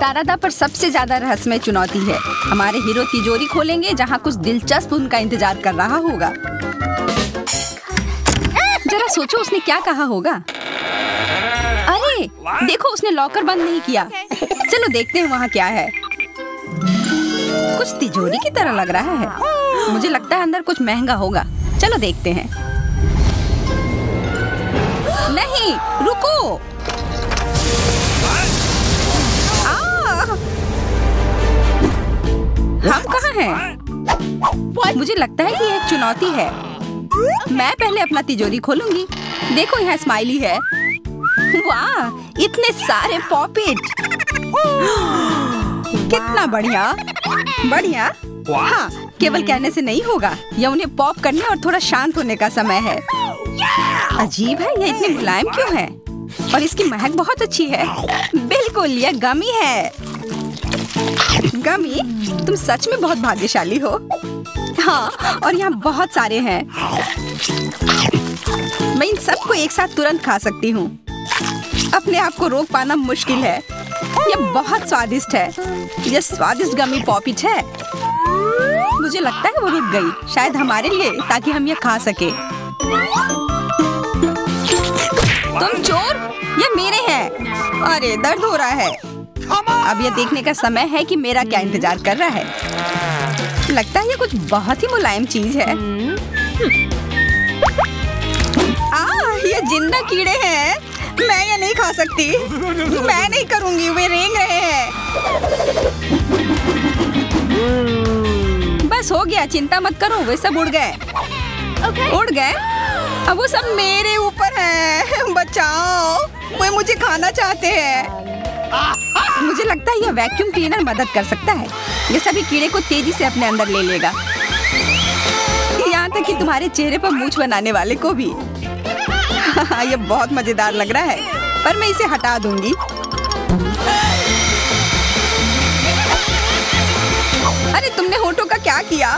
दारादा पर सबसे ज्यादा रहस्यमय चुनौती है। हमारे हीरो तिजोरी खोलेंगे जहाँ कुछ दिलचस्प उनका इंतजार कर रहा होगा। जरा सोचो उसने क्या कहा होगा। अरे देखो, उसने लॉकर बंद नहीं किया। चलो देखते हैं वहाँ क्या है। कुछ तिजोरी की तरह लग रहा है। मुझे लगता है अंदर कुछ महंगा होगा। चलो देखते हैं। नहीं, रुको। हम कहाँ हैं? मुझे लगता है कि यह एक चुनौती है। मैं पहले अपना तिजोरी खोलूंगी। देखो यहाँ स्माइली है। वाह, इतने सारे पॉपिट। कितना बढ़िया। बढ़िया। हाँ, केवल कहने से नहीं होगा। यह उन्हें पॉप करने और थोड़ा शांत होने का समय है। अजीब है, यह इतनी मुलायम क्यों है? और इसकी महक बहुत अच्छी है। बिल्कुल, यह गमी है। गमी, तुम सच में बहुत भाग्यशाली हो। हाँ, और यहाँ बहुत सारे हैं। मैं इन सबको एक साथ तुरंत खा सकती हूँ। अपने आप को रोक पाना मुश्किल है। यह बहुत स्वादिष्ट है। यह स्वादिष्ट गमी पॉपिट है। मुझे लगता है वो रुक गई, शायद हमारे लिए, ताकि हम यह खा सके। तुम चोर, ये मेरे हैं। अरे दर्द हो रहा है। अब यह देखने का समय है कि मेरा क्या इंतजार कर रहा है। लगता है ये कुछ बहुत ही मुलायम चीज है। ये जिंदा कीड़े हैं। मैं ये नहीं खा सकती। मैं नहीं करूंगी, वे रेंग रहे हैं। बस हो गया, चिंता मत करो, वे सब उड़ गए। उड़ गए? अब वो सब मेरे ऊपर है। बचाओ, वे मुझे खाना चाहते हैं। मुझे लगता है यह वैक्यूम क्लीनर मदद कर सकता है। ये सभी कीड़े को तेजी से अपने अंदर ले लेगा, यहाँ तक कि तुम्हारे चेहरे पर मूंछ बनाने वाले को भी। यह बहुत मजेदार लग रहा है, पर मैं इसे हटा दूंगी। अरे तुमने होठों का क्या किया?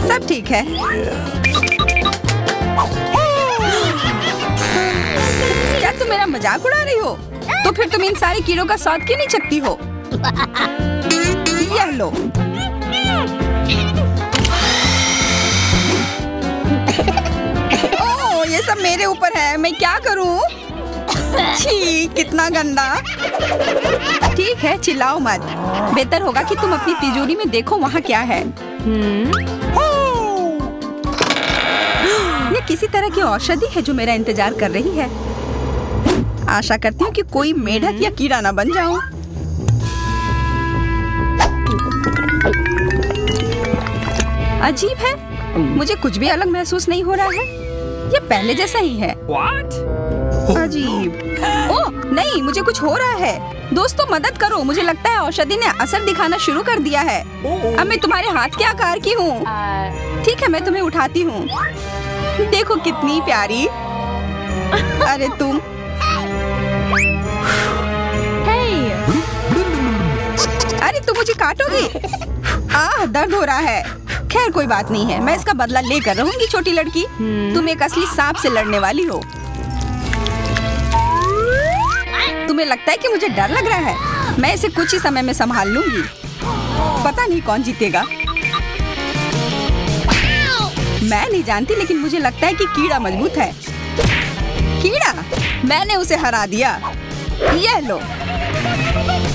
सब ठीक है। क्या तुम मेरा मजाक उड़ा रही हो? तो फिर तुम इन सारे कीड़ों का स्वाद क्यों नहीं चखती हो? यह लो। ओह, ये सब मेरे ऊपर है। मैं क्या करूं? छी, कितना गंदा। ठीक है, चिल्लाओ मत। बेहतर होगा कि तुम अपनी तिजोरी में देखो वहाँ क्या है। ये किसी तरह की औषधि है जो मेरा इंतजार कर रही है। आशा करती हूँ कि कोई मेढक या कीड़ा ना बन जाऊं। अजीब है, मुझे कुछ भी अलग महसूस नहीं हो रहा है। ये पहले जैसा ही है। अजीब। ओह नहीं, मुझे कुछ हो रहा है। दोस्तों मदद करो, मुझे लगता है औषधि ने असर दिखाना शुरू कर दिया है। अब मैं तुम्हारे हाथ के आकार की हूँ। ठीक है, मैं तुम्हें उठाती हूँ। देखो कितनी प्यारी। अरे तुम। अरे तुम मुझे काटोगी? दर्द हो रहा है। खैर कोई बात नहीं है, मैं इसका बदला लेकर रहूंगी। छोटी लड़की, तुम एक असली सांप से लड़ने वाली हो। तुम्हें लगता है कि मुझे डर लग रहा है? मैं इसे कुछ ही समय में संभाल लूंगी। पता नहीं कौन जीतेगा। मैं नहीं जानती, लेकिन मुझे लगता है कि कीड़ा मजबूत है। कीड़ा, मैंने उसे हरा दिया। यह लो।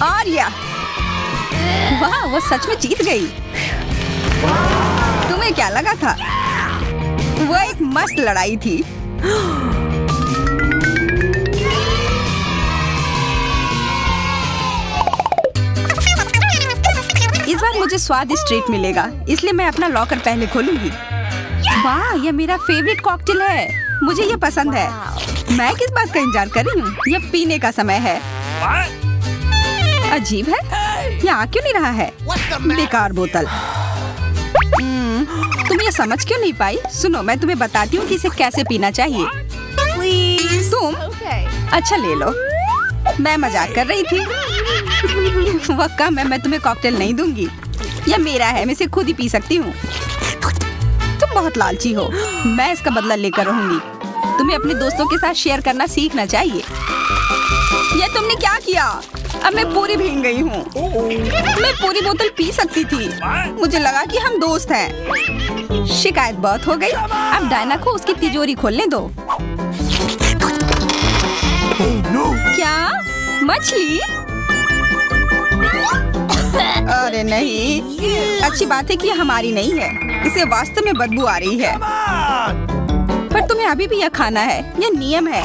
और यह, वाह, वो सच में जीत गई। तुम्हें क्या लगा था? वो एक मस्त लड़ाई थी। इस बार मुझे स्वादिष्ट ट्रीट मिलेगा, इसलिए मैं अपना लॉकर पहले खोलूंगी। वाह, यह मेरा फेवरेट कॉकटेल है। मुझे यह पसंद है। मैं किस बात का इंतजार कर रही हूँ? यह पीने का समय है। अजीब है, यह आ क्यों नहीं रहा है? बेकार बोतल। तुम ये समझ क्यों नहीं पाई? सुनो, मैं तुम्हें बताती हूँ कि इसे कैसे पीना चाहिए। तुम अच्छा ले लो। मैं मजाक कर रही थी। वह कम है, मैं तुम्हें कॉकटेल नहीं दूंगी। यह मेरा है, मैं इसे खुद ही पी सकती हूँ। तुम बहुत लालची हो। मैं इसका बदला लेकर रहूंगी। तुम्हें अपने दोस्तों के साथ शेयर करना सीखना चाहिए। ये तुमने क्या किया? अब मैं पूरी भीग गई हूँ। मैं पूरी बोतल पी सकती थी। मुझे लगा कि हम दोस्त हैं। शिकायत बहुत हो गई। अब डायना को उसकी तिजोरी खोलने दो। क्या? मछली? अरे नहीं, अच्छी बात है कि हमारी नहीं है। इसे वास्तव में बदबू आ रही है। पर तुम्हें अभी भी यह खाना है, यह नियम है।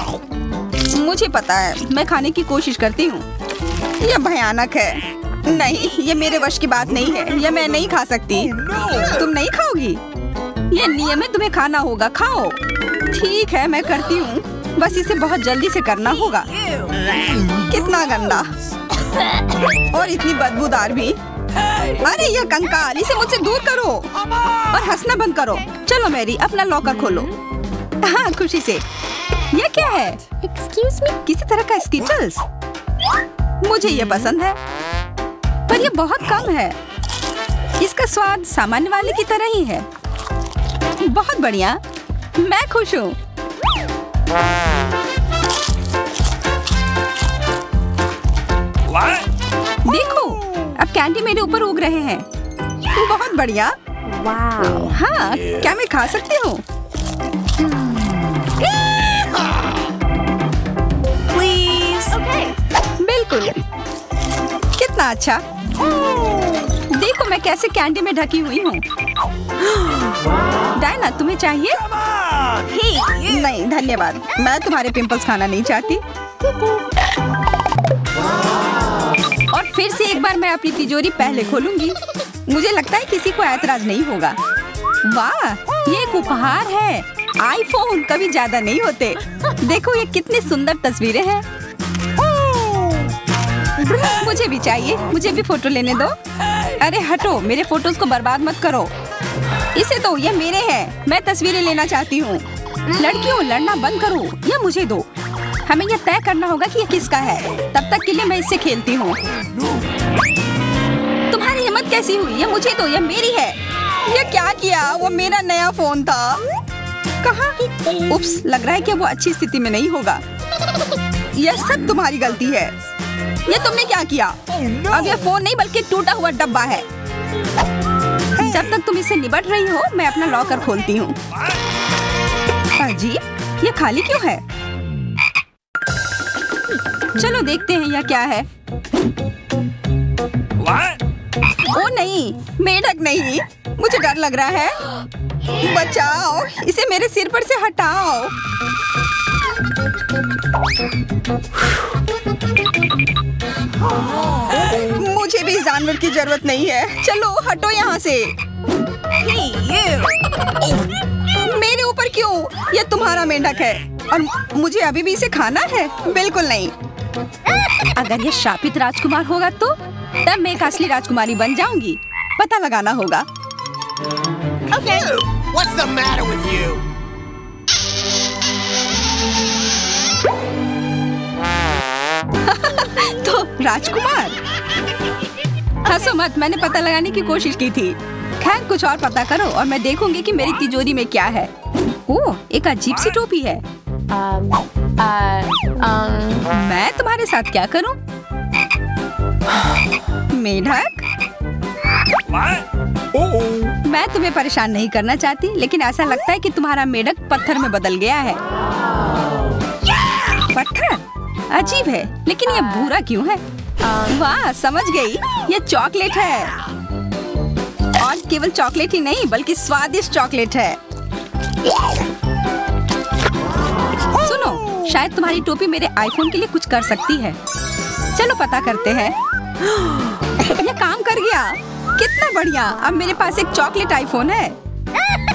मुझे पता है, मैं खाने की कोशिश करती हूँ। यह भयानक है। नहीं, यह मेरे वश की बात नहीं है। यह मैं नहीं खा सकती। तुम नहीं खाओगी? यह नियम है, तुम्हें खाना होगा। खाओ। ठीक है, मैं करती हूँ। बस इसे बहुत जल्दी से करना होगा। कितना गंदा और इतनी बदबूदार भी। अरे यह कंकाल, इसे मुझसे दूर करो और हंसना बंद करो। चलो मैरी, अपना लॉकर खोलो। हाँ, खुशी से। यह क्या है? एक्सक्यूज मी, किसी तरह का स्किटल्स। मुझे ये पसंद है, पर ये बहुत कम है। इसका स्वाद सामान्य वाले की तरह ही है। बहुत बढ़िया, मैं खुश हूँ। देखो, अब कैंडी मेरे ऊपर उग रहे हैं। बहुत बढ़िया। हाँ, क्या मैं खा सकती हूँ? बिल्कुल। कितना अच्छा। देखो मैं कैसे कैंडी में ढकी हुई हूँ। डायना, तुम्हें चाहिए? नहीं धन्यवाद, मैं तुम्हारे पिंपल्स खाना नहीं चाहती। और फिर से एक बार मैं अपनी तिजोरी पहले खोलूंगी। मुझे लगता है किसी को ऐतराज नहीं होगा। वाह, ये एक उपहार है। आईफोन कभी ज्यादा नहीं होते। देखो ये कितनी सुंदर तस्वीरें हैं। मुझे भी चाहिए, मुझे भी फोटो लेने दो। अरे हटो, मेरे फोटोज को बर्बाद मत करो। इसे दो, ये मेरे हैं। मैं तस्वीरें लेना चाहती हूँ। लड़कियों, लड़ना बंद करो, ये मुझे दो। हमें यह तय करना होगा कि ये किसका है। तब तक के लिए मैं इससे खेलती हूँ। तुम्हारी हिम्मत कैसी हुई? ये मुझे दो, ये मेरी है। ये क्या किया? वो मेरा नया फोन था। कहाँ? उप्स, लग रहा है कि वो अच्छी स्थिति में नहीं होगा। यह सब तुम्हारी गलती है। ये तुमने क्या किया? अब यह फोन नहीं बल्कि टूटा हुआ डब्बा है। जब तक तुम इससे निपट रही हो, मैं अपना लॉकर खोलती हूँ। अजीब, ये खाली क्यों है? चलो देखते हैं यह क्या है। ओ नहीं, मेढक नहीं। मुझे डर लग रहा है। बचाओ, इसे मेरे सिर पर से हटाओ। मुझे भी इस जानवर की जरूरत नहीं है। चलो हटो यहाँ से। मेरे ऊपर क्यों? यह तुम्हारा मेंढक है और मुझे अभी भी इसे खाना है? बिल्कुल नहीं। अगर यह शापित राजकुमार होगा तो तब मैं एक असली राजकुमारी बन जाऊंगी। पता लगाना होगा। Okay. What's the matter with you? तो राजकुमार, हंसो मत, मैंने पता लगाने की कोशिश की थी। खैर कुछ और पता करो और मैं देखूंगी कि मेरी तिजोरी में क्या है। ओह, एक अजीब सी टोपी है। मैं तुम्हारे साथ क्या करूं? मेढक, मैं तुम्हें परेशान नहीं करना चाहती, लेकिन ऐसा लगता है कि तुम्हारा मेढक पत्थर में बदल गया है। पत्थर? अजीब है, लेकिन ये भूरा क्यों है? वाह, समझ गई, ये चॉकलेट है। और केवल चॉकलेट ही नहीं बल्कि स्वादिष्ट चॉकलेट है। सुनो, शायद तुम्हारी टोपी मेरे आईफोन के लिए कुछ कर सकती है। चलो पता करते हैं। ये काम कर गया। कितना बढ़िया, अब मेरे पास एक चॉकलेट आईफोन है।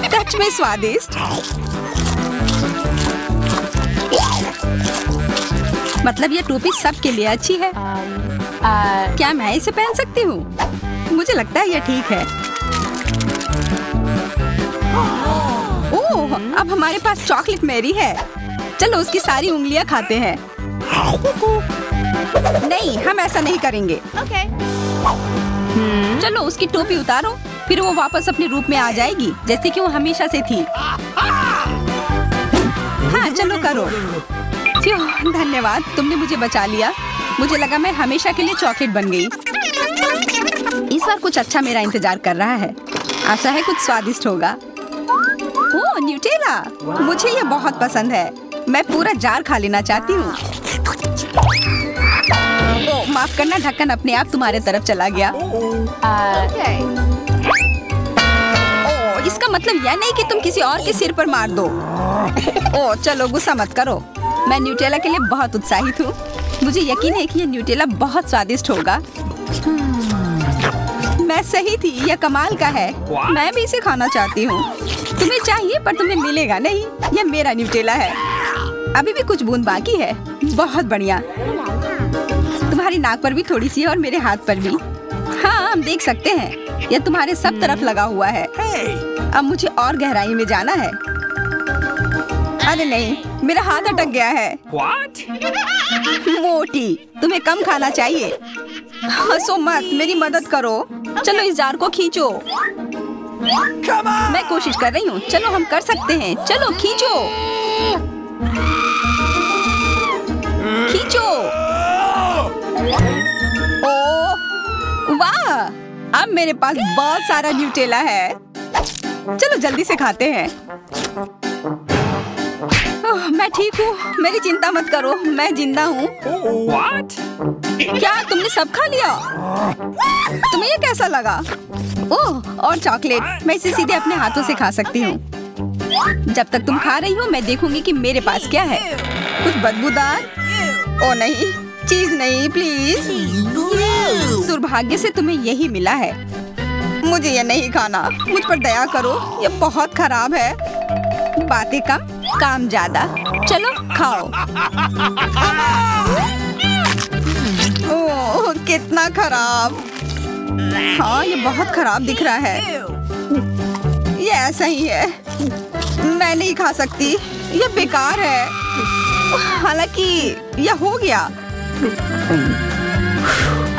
सच में स्वादिष्ट। मतलब ये टोपी सबके लिए अच्छी है। क्या मैं इसे पहन सकती हूँ? मुझे लगता है यह ठीक है। ओह, अब हमारे पास चॉकलेट मैरी है। चलो उसकी सारी उंगलियां खाते हैं। नहीं, हम ऐसा नहीं करेंगे। चलो उसकी टोपी उतारो, फिर वो वापस अपने रूप में आ जाएगी जैसे कि वो हमेशा से थी। हाँ चलो करो। धन्यवाद, तुमने मुझे बचा लिया। मुझे लगा मैं हमेशा के लिए चॉकलेट बन गई। इस बार कुछ अच्छा मेरा इंतजार कर रहा है। आशा है कुछ स्वादिष्ट होगा। ओह, न्यूटेला! मुझे ये बहुत पसंद है। मैं पूरा जार खा लेना चाहती हूँ। ओह, माफ करना, ढक्कन अपने आप तुम्हारे तरफ चला गया। ओह, इसका मतलब यह नहीं कि तुम किसी और के सिर पर मार दो। ओह, चलो गुस्सा मत करो। मैं न्यूटेला के लिए बहुत उत्साहित हूँ। मुझे यकीन है कि ये न्यूटेला बहुत स्वादिष्ट होगा। मैं सही थी, यह कमाल का है। मैं भी इसे खाना चाहती हूँ। तुम्हें चाहिए पर तुम्हें मिलेगा नहीं। यह मेरा न्यूटेला है। अभी भी कुछ बूंद बाकी है। बहुत बढ़िया। तुम्हारी नाक पर भी थोड़ी सी है और मेरे हाथ पर भी। हाँ, हम देख सकते हैं। यह तुम्हारे सब तरफ लगा हुआ है। अब मुझे और गहराई में जाना है। अरे नहीं, मेरा हाथ अटक गया है। मोटी, तुम्हें कम खाना चाहिए। हंसो मत, मेरी मदद करो। चलो इस जार को खींचो। मैं कोशिश कर रही हूँ। चलो हम कर सकते हैं। चलो खींचो, खींचो। ओह वाह, अब मेरे पास बहुत सारा न्यूटेला है। चलो जल्दी से खाते हैं। ओह, मैं ठीक हूँ, मेरी चिंता मत करो, मैं जिंदा हूँ। क्या तुमने सब खा लिया? तुम्हें ये कैसा लगा? ओह, और चॉकलेट। मैं इसे सीधे अपने हाथों से खा सकती हूँ। जब तक तुम खा रही हो मैं देखूंगी कि मेरे पास क्या है। कुछ बदबूदार? ओ नहीं, चीज नहीं, प्लीज। दुर्भाग्य से तुम्हें यही मिला है। मुझे ये नहीं खाना। मुझ पर दया करो, ये बहुत खराब है। बातें कम, काम ज्यादा। चलो खाओ। ओह, कितना खराब। हाँ, ये बहुत खराब दिख रहा है। ये ऐसा ही है। मैं नहीं खा सकती, ये बेकार है। हालांकि यह हो गया।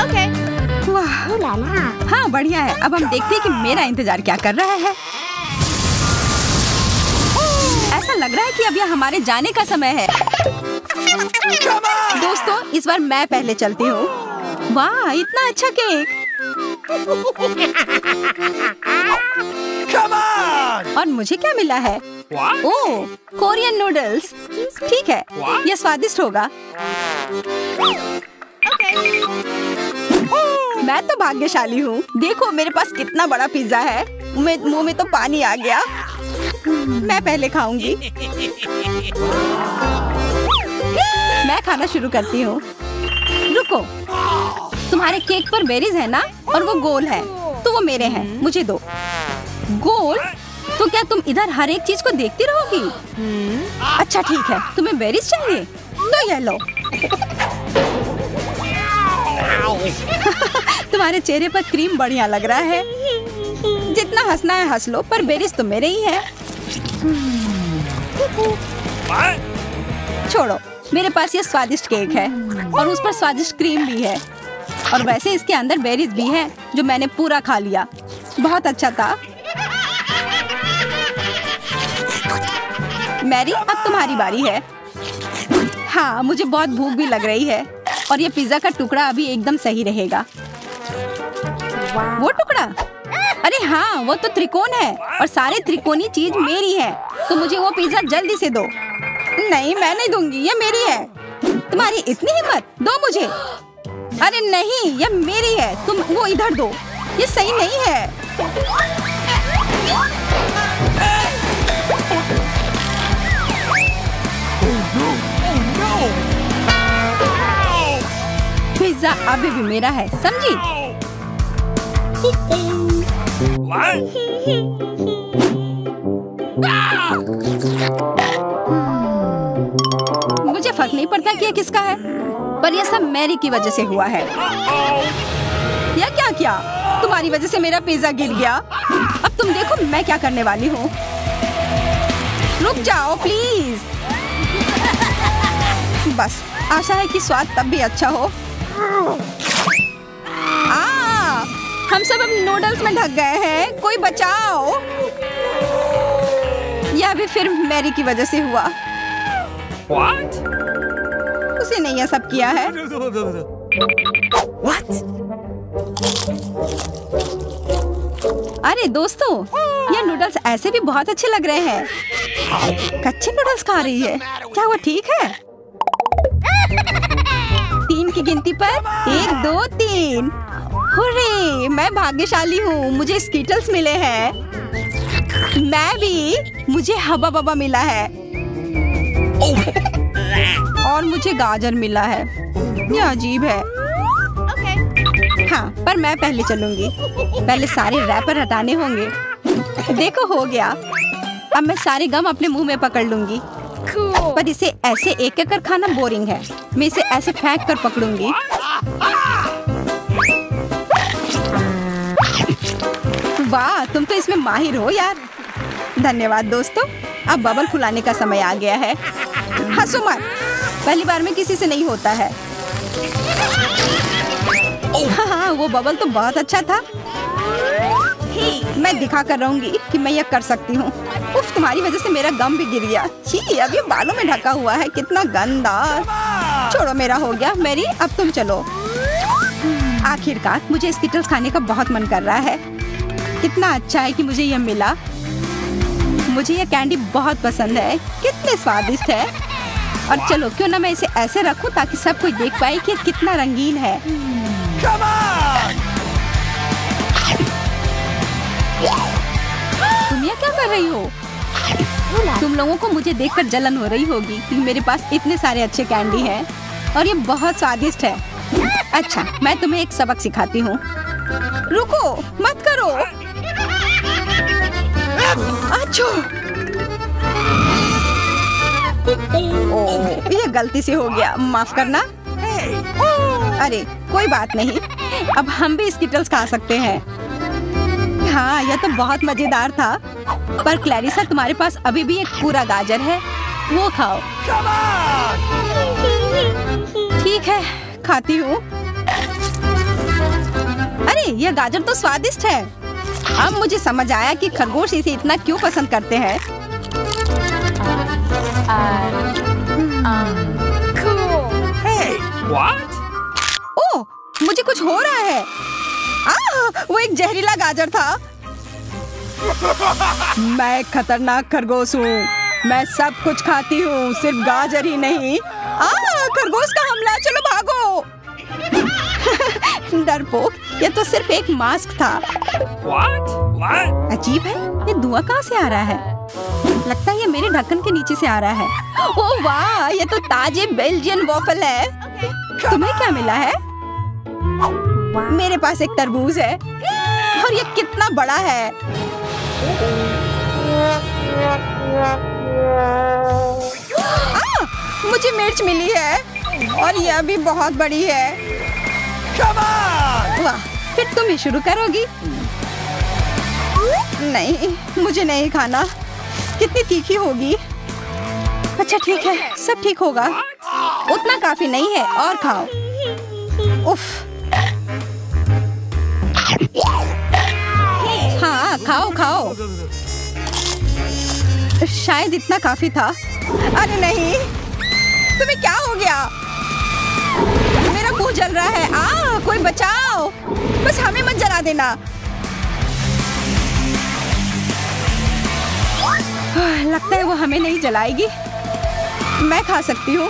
Okay. वाह, हाँ बढ़िया है। अब हम देखते हैं कि मेरा इंतजार क्या कर रहा है। ऐसा लग रहा है कि अब यह हमारे जाने का समय है। दोस्तों, इस बार मैं पहले चलती हूँ। वाह, इतना अच्छा केक। Come on! और मुझे क्या मिला है? ओह, कोरियन नूडल्स। ठीक है, यह स्वादिष्ट होगा। मैं तो भाग्यशाली हूँ। देखो मेरे पास कितना बड़ा पिज्जा है। मुंह में तो पानी आ गया। मैं पहले खाऊंगी। मैं खाना शुरू करती हूँ। रुको, तुम्हारे केक पर बेरीज है ना? और वो गोल है, तो वो मेरे हैं। मुझे दो। गोल? तो क्या तुम इधर हर एक चीज को देखती रहोगी? अच्छा ठीक है, तुम्हें बेरीज चाहिए तो ये लो। तुम्हारे चेहरे पर क्रीम बढ़िया लग रहा है। जितना हंसना है हंस लो, पर बेरीज तो मेरे ही है। छोड़ो, मेरे पास ये स्वादिष्ट केक है और उस पर स्वादिष्ट क्रीम भी है। और वैसे इसके अंदर बेरीज भी है जो मैंने पूरा खा लिया। बहुत अच्छा था। मैरी, अब तुम्हारी बारी है। हाँ, मुझे बहुत भूख भी लग रही है और ये पिज्जा का टुकड़ा अभी एकदम सही रहेगा। वो टुकड़ा? अरे हाँ, वो तो त्रिकोण है और सारे त्रिकोणीय चीज मेरी है। तो मुझे वो पिज्जा जल्दी से दो। नहीं, मैं नहीं दूंगी, ये मेरी है। तुम्हारी इतनी हिम्मत? दो मुझे। अरे नहीं, ये मेरी है। तुम वो इधर दो। ये सही नहीं है। पिज्जा अभी भी मेरा है, समझी? मुझे फर्क नहीं पड़ता कि ये किसका है, पर यह सब मैरी की वजह से हुआ है। यह क्या किया? तुम्हारी वजह से मेरा पिज्जा गिर गया। अब तुम देखो मैं क्या करने वाली हूँ। रुक जाओ प्लीज। बस, आशा है कि स्वाद तब भी अच्छा हो। हम सब अब नूडल्स में ढक गए हैं। कोई बचाओ। यह भी फिर मैरी की वजह से हुआ। What? उसी ने यह सब किया है। What? अरे दोस्तों, ये नूडल्स ऐसे भी बहुत अच्छे लग रहे हैं। कच्चे नूडल्स खा रही है, क्या वो ठीक है? 3 की गिनती पर 1 2 3। हुर्रे, मैं भाग्यशाली हूँ, मुझे स्कीटल्स मिले हैं। मैं भी, मुझे हबा बबा मिला है और मुझे गाजर मिला है। यह अजीब है। हाँ, पर मैं पहले चलूंगी। पहले सारे रैपर हटाने होंगे। देखो, हो गया। अब मैं सारे गम अपने मुंह में पकड़ लूंगी। पर इसे ऐसे एक एक कर खाना बोरिंग है। मैं इसे ऐसे फेंक कर पकड़ूंगी। वाह, तुम तो इसमें माहिर हो यार। धन्यवाद दोस्तों। अब बबल फुलाने का समय आ गया है। हंसो मत, पहली बार में किसी से नहीं होता है। हाँ, वो बबल तो बहुत अच्छा था। मैं दिखा कर रहूंगी कि मैं यह कर सकती हूँ। उफ, तुम्हारी वजह से मेरा गम भी गिर गया। छी, अब ये बालों में ढका हुआ है, कितना गंदा। छोड़ो, मेरा हो गया। मैरी, अब तुम चलो। आखिरकार मुझे स्कीटल्स खाने का बहुत मन कर रहा है। कितना अच्छा है कि मुझे यह मिला। मुझे यह कैंडी बहुत पसंद है। कितने स्वादिष्ट है। और चलो, क्यों ना मैं इसे ऐसे रखूं ताकि सब कोई देख पाए कि कितना रंगीन है। तुम ये क्या कर रही हो? तुम लोगों को मुझे देखकर जलन हो रही होगी कि मेरे पास इतने सारे अच्छे कैंडी हैं और ये बहुत स्वादिष्ट है। अच्छा, मैं तुम्हें एक सबक सिखाती हूँ। रुको, मत करो। अच्छा, ओह, ये गलती से हो गया, माफ करना। अरे कोई बात नहीं, अब हम भी स्कीटल्स खा सकते हैं। हाँ, यह तो बहुत मजेदार था। पर क्लैरिसा, तुम्हारे पास अभी भी एक पूरा गाजर है, वो खाओ। ठीक है, खाती हूँ। अरे, यह गाजर तो स्वादिष्ट है। अब मुझे समझ आया कि खरगोश इसे इतना क्यों पसंद करते हैं। Hey, what? ओह, मुझे कुछ हो रहा है। वो एक जहरीला गाजर था। मैं खतरनाक खरगोश हूँ। मैं सब कुछ खाती हूँ, सिर्फ गाजर ही नहीं। खरगोश का हमला, चलो भागो। डरपोक, ये तो सिर्फ एक मास्क था। What? अजीब है, ये धुआं कहाँ से आ रहा है? लगता है ये मेरे ढक्कन के नीचे से आ रहा है। ओह वाह, ये तो ताजे बेल्जियन वॉफल है। तुम्हें क्या मिला है? मेरे पास एक तरबूज है और ये कितना बड़ा है। मुझे मिर्च मिली है और यह भी बहुत बड़ी है। वाह, फिर तुम ही शुरू करोगी? नहीं, मुझे नहीं खाना। कितनी तीखी होगी। अच्छा ठीक है, सब ठीक होगा। उतना काफी नहीं है, और खाओ। उफ। हाँ, खाओ खाओ। शायद इतना काफी था। अरे नहीं, तुम्हें क्या हो गया? मेरा मुंह जल रहा है। कोई बचाओ, बस हमें मत जला देना। लगता है वो हमें नहीं जलाएगी। मैं खा सकती हूँ।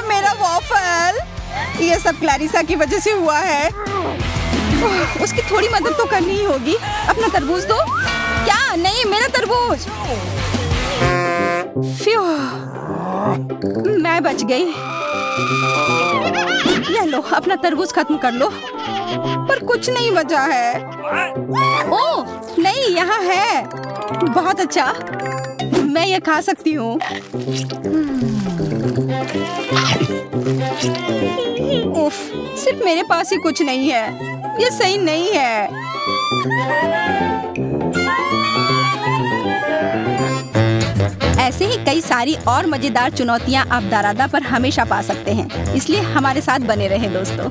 मेरा वॉफल। ये सब क्लैरिसा की वजह से हुआ है। उसकी थोड़ी मदद तो करनी ही होगी। अपना तरबूज दो। क्या? नहीं, मेरा तरबूज। फ्यू, मैं बच गई। ये लो, अपना तरबूज खत्म कर लो। पर कुछ नहीं बचा है। ओह नहीं, यहाँ है। बहुत अच्छा, मैं ये खा सकती हूँ। उफ, सिर्फ मेरे पास ही कुछ नहीं है। ये सही नहीं है। ऐसे ही कई सारी और मजेदार चुनौतियाँ आप दारादा पर हमेशा पा सकते हैं। इसलिए हमारे साथ बने रहें दोस्तों।